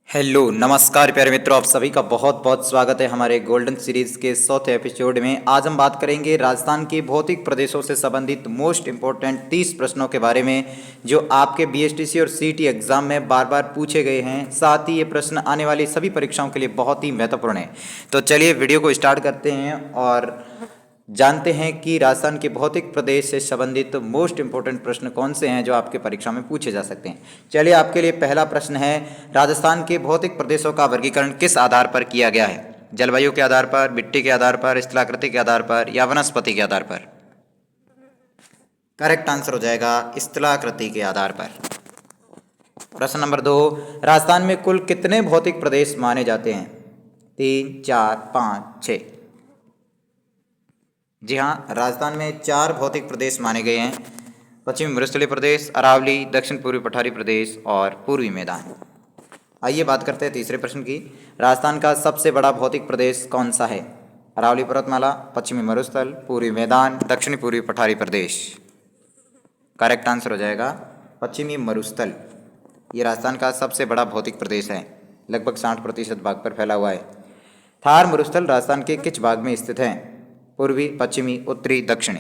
Hello नमस्कार प्यारे मित्रों, आप सभी का बहुत बहुत स्वागत है हमारे गोल्डन सीरीज के 100वें एपिसोड में। आज हम बात करेंगे राजस्थान के भौतिक प्रदेशों से संबंधित मोस्ट इंपॉर्टेंट 30 प्रश्नों के बारे में, जो आपके बीएसटीसी और सीईटी एग्जाम में बार बार पूछे गए हैं। साथ ही ये प्रश्न आने वाली सभी परीक्षाओं के लिए बहुत ही महत्वपूर्ण है। तो चलिए वीडियो को स्टार्ट करते हैं और जानते हैं कि राजस्थान के भौतिक प्रदेश से संबंधित मोस्ट इंपोर्टेंट प्रश्न कौन से हैं जो आपके परीक्षा में पूछे जा सकते हैं। चलिए, आपके लिए पहला प्रश्न है, राजस्थान के भौतिक प्रदेशों का वर्गीकरण किस आधार पर किया गया है? जलवायु के आधार पर, मिट्टी के आधार पर, स्थलाकृति के आधार पर या वनस्पति के आधार पर? करेक्ट आंसर हो जाएगा स्थलाकृति के आधार पर। प्रश्न नंबर 2, राजस्थान में कुल कितने भौतिक प्रदेश माने जाते हैं? 3, 4, 5, 6? जी हाँ, राजस्थान में 4 भौतिक प्रदेश माने गए हैं। पश्चिमी मरुस्थलीय प्रदेश, अरावली, दक्षिण पूर्वी पठारी प्रदेश और पूर्वी मैदान। आइए बात करते हैं तीसरे प्रश्न की। राजस्थान का सबसे बड़ा भौतिक प्रदेश कौन सा है? अरावली पर्वतमाला, पश्चिमी मरुस्थल, पूर्वी मैदान, दक्षिणी पूर्वी पठारी प्रदेश? करेक्ट आंसर हो जाएगा पश्चिमी मरुस्थल। ये राजस्थान का सबसे बड़ा भौतिक प्रदेश है, लगभग 60% भाग पर फैला हुआ है। थार मरुस्थल राजस्थान के किस भाग में स्थित है? पूर्वी, पश्चिमी, उत्तरी, दक्षिणी?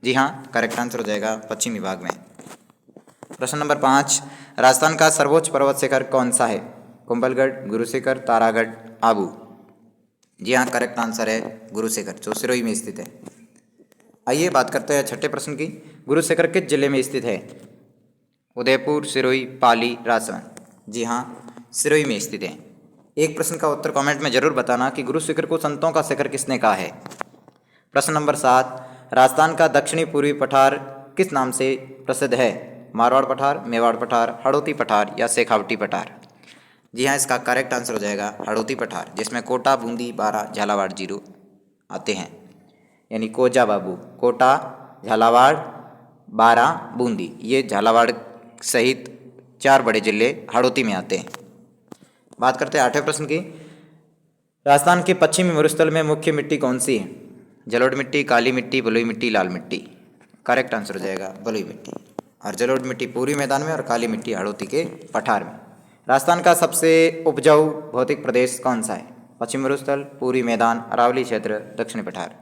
जी हाँ, करेक्ट आंसर हो जाएगा पश्चिमी भाग में। प्रश्न नंबर 5, राजस्थान का सर्वोच्च पर्वत शिखर कौन सा है? कुंभलगढ़, गुरुशिखर, तारागढ़, आबू? जी हाँ, करेक्ट आंसर है गुरुशिखर, जो सिरोही में स्थित है। आइए बात करते हैं छठे प्रश्न की। गुरुशिखर किस जिले में स्थित है? उदयपुर, सिरोही, पाली, राजसमंद? जी हाँ, सिरोही में स्थित है। एक प्रश्न का उत्तर कमेंट में जरूर बताना कि गुरु शिखर को संतों का शिखर किसने कहा है। प्रश्न नंबर 7, राजस्थान का दक्षिणी पूर्वी पठार किस नाम से प्रसिद्ध है? मारवाड़ पठार, मेवाड़ पठार, हड़ौती पठार या शेखावटी पठार? जी हाँ, इसका करेक्ट आंसर हो जाएगा हड़ौती पठार, जिसमें कोटा, बूंदी, बारा, झालावाड़, जीरो आते हैं। यानी कोजा बाबू, कोटा, झालावाड़, बारा, बूंदी, ये झालावाड़ सहित 4 बड़े जिले हड़ौती में आते हैं। बात करते हैं 8वें प्रश्न की। राजस्थान के पश्चिमी मरुस्थल में मुख्य मिट्टी कौन सी है? जलोढ़ मिट्टी, काली मिट्टी, बलुई मिट्टी, लाल मिट्टी? करेक्ट आंसर हो जाएगा बलुई मिट्टी। और जलोढ़ मिट्टी पूर्वी मैदान में और काली मिट्टी हड़ौती के पठार में। राजस्थान का सबसे उपजाऊ भौतिक प्रदेश कौन सा है? पश्चिमी मरुस्थल, पूर्वी मैदान, अरावली क्षेत्र, दक्षिणी पठार?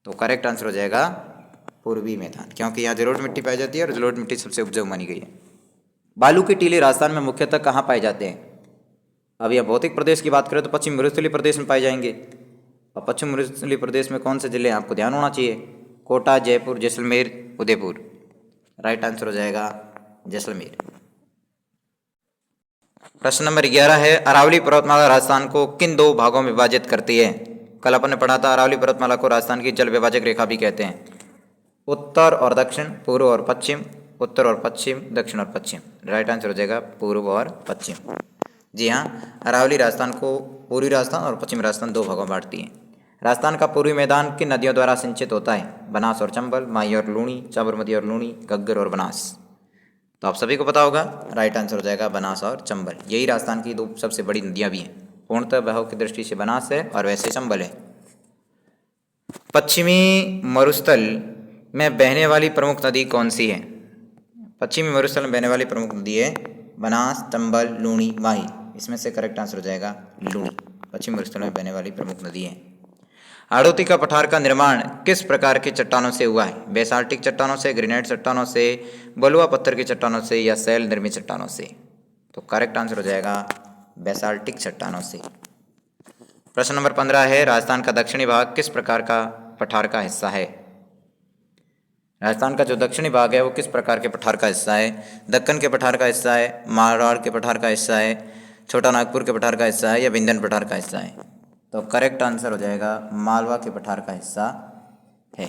तो करेक्ट आंसर हो जाएगा पूर्वी मैदान, क्योंकि यहाँ जलोढ़ मिट्टी पाई जाती है और जलोढ़ मिट्टी सबसे उपजाऊ मानी गई है। बालू के टीले राजस्थान में मुख्यतः कहाँ पाए जाते हैं? अब यह भौतिक प्रदेश की बात करें तो पश्चिमी मरुस्थलीय प्रदेश में पाए जाएंगे। और पश्चिम मरुस्थलीय प्रदेश में कौन से जिले हैं आपको ध्यान होना चाहिए? कोटा, जयपुर, जैसलमेर, उदयपुर? राइट आंसर हो जाएगा जैसलमेर। प्रश्न नंबर 11 है, अरावली पर्वतमाला राजस्थान को किन 2 भागों में विभाजित करती है? कल अपन ने पढ़ा था, अरावली पर्वतमाला को राजस्थान की जल विभाजक रेखा भी कहते हैं। उत्तर और दक्षिण, पूर्व और पश्चिम, उत्तर और पश्चिम, दक्षिण और पश्चिम? राइट आंसर हो जाएगा पूर्व और पश्चिम। जी हाँ, अरावली राजस्थान को पूर्वी राजस्थान और पश्चिमी राजस्थान 2 भागों में बांटती है। राजस्थान का पूर्वी मैदान किन नदियों द्वारा सिंचित होता है? बनास और चंबल, माही और लूणी, साबरमती और लूणी, घग्गर और बनास? तो आप सभी को पता होगा, राइट आंसर हो जाएगा बनास और चंबल। यही राजस्थान की 2 सबसे बड़ी नदियाँ भी हैं। पूर्णतः बहाव की दृष्टि से बनास है और वैसे चंबल है। पश्चिमी मरुस्थल में बहने वाली प्रमुख नदी कौन सी है? पश्चिमी मरुस्थल में बहने वाली प्रमुख नदी है बनास, चंबल, लूणी, माही? इसमें से करेक्ट आंसर हो जाएगा लूणी, पश्चिमी मरुस्थल में बहने वाली प्रमुख नदी है। हाड़ौती का पठार का निर्माण किस प्रकार की चट्टानों से हुआ है? बेसाल्टिक चट्टानों से, ग्रेनाइट चट्टानों से, बलुआ पत्थर की चट्टानों से या शैल निर्मित चट्टानों से? तो करेक्ट आंसर हो जाएगा बेसाल्टिक चट्टानों से। प्रश्न नंबर 15 है, राजस्थान का दक्षिणी भाग किस प्रकार का पठार का हिस्सा है? राजस्थान का जो दक्षिणी भाग है वो किस प्रकार के पठार का हिस्सा है? दक्कन के पठार का हिस्सा है, मारवाड़ के पठार का हिस्सा है, छोटा नागपुर के पठार का हिस्सा है या विंध्य पठार का हिस्सा है? तो करेक्ट आंसर हो जाएगा मालवा के पठार का हिस्सा है।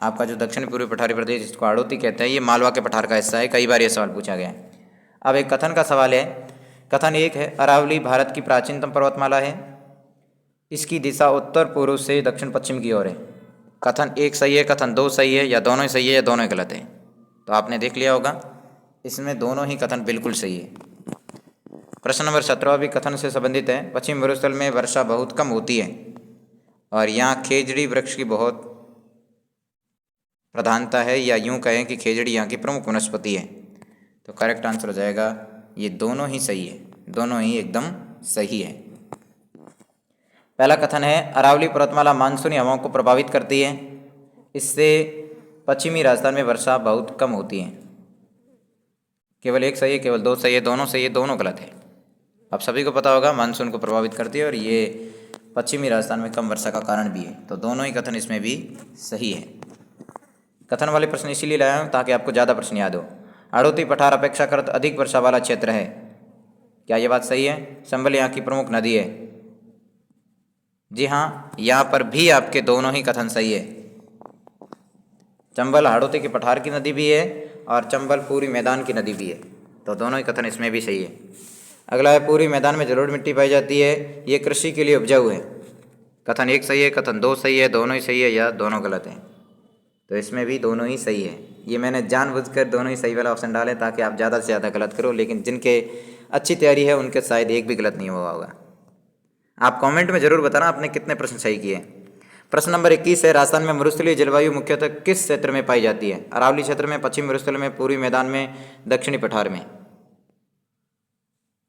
आपका जो दक्षिण पूर्वी पठारी प्रदेश, जिसको हाड़ौती कहते हैं, ये मालवा के पठार का हिस्सा है। कई बार ये सवाल पूछा गया है। अब एक कथन का सवाल है। कथन 1 है, अरावली भारत की प्राचीनतम पर्वतमाला है। इसकी दिशा उत्तर पूर्व से दक्षिण पश्चिम की ओर है। कथन 1 सही है, कथन 2 सही है, या दोनों ही सही है या दोनों ही गलत है? तो आपने देख लिया होगा, इसमें दोनों ही कथन बिल्कुल सही है। प्रश्न नंबर 17 भी कथन से संबंधित है। पश्चिमी मरुस्थल में वर्षा बहुत कम होती है और यहाँ खेजड़ी वृक्ष की बहुत प्रधानता है, या यूं कहें कि खेजड़ी यहाँ की प्रमुख वनस्पति है। तो करेक्ट आंसर हो जाएगा ये दोनों ही सही है। दोनों ही एकदम सही है। पहला कथन है अरावली पर्वतमाला मानसूनी हवाओं को प्रभावित करती है, इससे पश्चिमी राजस्थान में वर्षा बहुत कम होती है। केवल एक सही है, केवल दो सही है, दोनों सही है, दोनों गलत है। अब सभी को पता होगा मानसून को प्रभावित करती है और ये पश्चिमी राजस्थान में कम वर्षा का कारण भी है, तो दोनों ही कथन इसमें भी सही है। कथन वाले प्रश्न इसीलिए लाया हूँ ताकि आपको ज़्यादा प्रश्न याद हो। हाड़ौती पठार अपेक्षाकृत अधिक वर्षा वाला क्षेत्र है, क्या ये बात सही है? चंबल यहाँ की प्रमुख नदी है। जी हाँ, यहाँ पर भी आपके दोनों ही कथन सही है। चंबल हाड़ौती की पठार की नदी भी है और चंबल पूरी मैदान की नदी भी है, तो दोनों ही कथन इसमें भी सही है। अगला है पूरी मैदान में जलोढ़ मिट्टी पाई जाती है, ये कृषि के लिए उपजाऊ है। कथन एक सही है, कथन दो सही है, दोनों ही सही है या दोनों गलत हैं, तो इसमें भी दोनों ही सही है। ये मैंने जानबूझकर दोनों ही सही वाला ऑप्शन डाले ताकि आप ज़्यादा से ज़्यादा गलत करो, लेकिन जिनके अच्छी तैयारी है उनके शायद एक भी गलत नहीं हुआ होगा। आप कमेंट में ज़रूर बताना आपने कितने प्रश्न सही किए। प्रश्न नंबर 21 है राजस्थान में मरुस्थलीय जलवायु मुख्यतः किस क्षेत्र में पाई जाती है? अरावली क्षेत्र में, पश्चिमी मरुस्थल में, पूर्वी मैदान में, दक्षिणी पठार में।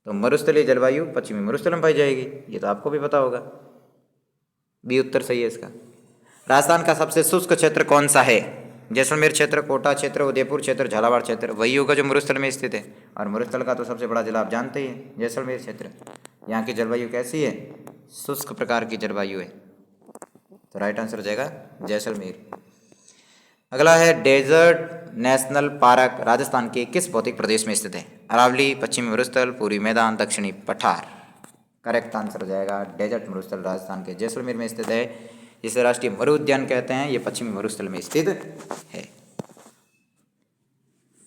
तो मरुस्थलीय जलवायु पश्चिमी मरुस्थल में पाई जाएगी, ये तो आपको भी पता होगा। बी उत्तर सही है इसका। राजस्थान का सबसे शुष्क क्षेत्र कौन सा है? जैसलमेर क्षेत्र, कोटा क्षेत्र, उदयपुर क्षेत्र, झालावाड़ क्षेत्र। वही होगा जो मरुस्थल में स्थित है, और मरुस्थल का तो सबसे बड़ा जिला आप जानते ही हैं, जैसलमेर क्षेत्र। यहाँ की जलवायु कैसी है? शुष्क प्रकार की जलवायु है, तो राइट आंसर हो जाएगा जैसलमेर। अगला है डेजर्ट नेशनल पार्क राजस्थान के किस भौतिक प्रदेश में स्थित है? अरावली, पश्चिमी मरुस्थल, पूर्वी मैदान, दक्षिणी पठार। करेक्ट आंसर हो जाएगा डेजर्ट मरुस्थल राजस्थान के जैसलमेर में स्थित है, जिसे राष्ट्रीय मरु उद्यान कहते हैं। ये पश्चिमी मरुस्थल में स्थित है।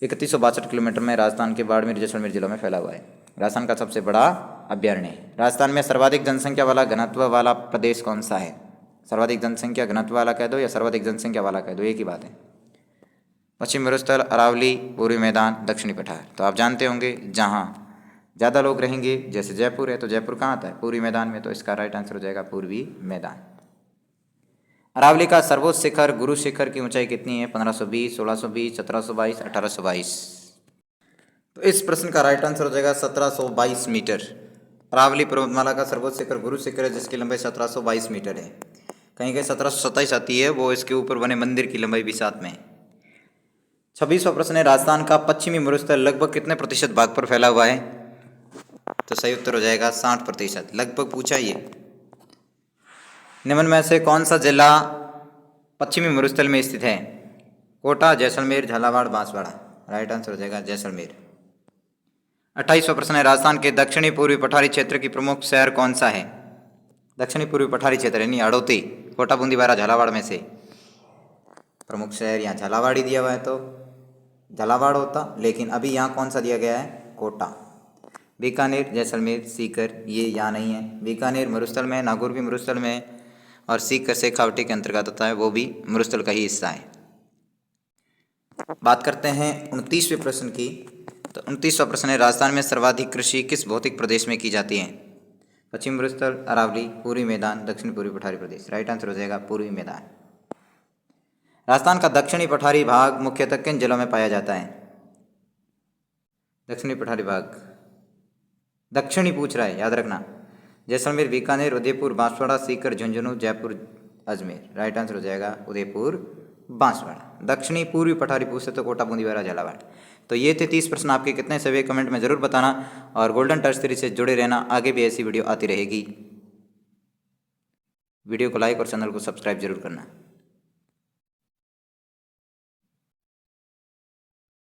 3162 किलोमीटर में राजस्थान के बाड़मेर जैसलमेर जिलों में फैला हुआ है। राजस्थान का सबसे बड़ा अभ्यारण्य है। राजस्थान में सर्वाधिक जनसंख्या वाला घनत्व वाला प्रदेश कौन सा है? सर्वाधिक जनसंख्या घनत्व वाला कह दो या सर्वाधिक जनसंख्या वाला कह दो, एक ही बात है। पश्चिमी मरुस्थल, अरावली, पूर्वी मैदान, दक्षिणी पठार। तो आप जानते होंगे जहाँ ज़्यादा लोग रहेंगे, जैसे जयपुर है, तो जयपुर कहाँ आता है? पूर्वी मैदान में, तो इसका राइट आंसर हो जाएगा पूर्वी मैदान। अरावली का सर्वोच्च शिखर गुरु शिखर की ऊंचाई कितनी है? 1520, 1620, 1722, 1822। तो इस प्रश्न का राइट आंसर हो जाएगा 1722 मीटर। अरावली पर्वतमाला का सर्वोच्च शिखर गुरु शिखर है, जिसकी लंबाई 1722 मीटर है। कहीं कहीं 1727 आती है, वो इसके ऊपर बने मंदिर की लंबाई भी साथ में है। 26वां प्रश्न है राजस्थान का पश्चिमी मरुस्थल लगभग कितने प्रतिशत भाग पर फैला हुआ है? तो सही उत्तर हो जाएगा 60%। लगभग पूछा ये। निम्न में से कौन सा जिला पश्चिमी मरुस्थल में स्थित है? कोटा, जैसलमेर, झालावाड़, बांसवाड़ा। राइट आंसर हो जाएगा जैसलमेर। 28वां प्रश्न है राजस्थान के दक्षिणी पूर्वी पठारी क्षेत्र की प्रमुख शहर कौन सा है? दक्षिणी पूर्वी पठारी क्षेत्र यानी हाड़ौती, कोटा, बूंदी, बारा, झालावाड़ में से प्रमुख शहर यहाँ झालावाड़ ही दिया हुआ है, तो झालावाड़ होता, लेकिन अभी यहाँ कौन सा दिया गया है? कोटा। बीकानेर, जैसलमेर, सीकर ये यहाँ नहीं है। बीकानेर मरुस्थल में, नागौर भी मरुस्थल में है, और सीकर शेखावटी के अंतर्गत आता है, वो भी मरुस्थल का ही हिस्सा है। बात करते हैं 29वें प्रश्न की। तो 29वां प्रश्न है राजस्थान में सर्वाधिक कृषि किस भौतिक प्रदेश में की जाती है? पश्चिमी मरुस्थल, अरावली, पूर्वी मैदान, दक्षिणी पूर्वी पठारी प्रदेश। राइट आंसर हो जाएगा पूर्वी मैदान। राजस्थान का दक्षिणी पठारी भाग मुख्यतः किन जिलों में पाया जाता है? दक्षिणी पठारी भाग दक्षिणी पूछ रहा है, याद रखना। जैसलमेर, बीकानेर, उदयपुर, बांसवाड़ा, सीकर, झुंझुनू, जयपुर, अजमेर। राइट आंसर हो जाएगा उदयपुर, बांसवाड़ा। दक्षिणी पूर्वी पठारी पूछते तो कोटा, बूंदी, बारा, झालावाड़। तो ये थे 30 प्रश्न। आपके कितने सभी कमेंट में ज़रूर बताना, और गोल्डन टच सीरीज से जुड़े रहना, आगे भी ऐसी वीडियो आती रहेगी। वीडियो को लाइक और चैनल को सब्सक्राइब जरूर करना।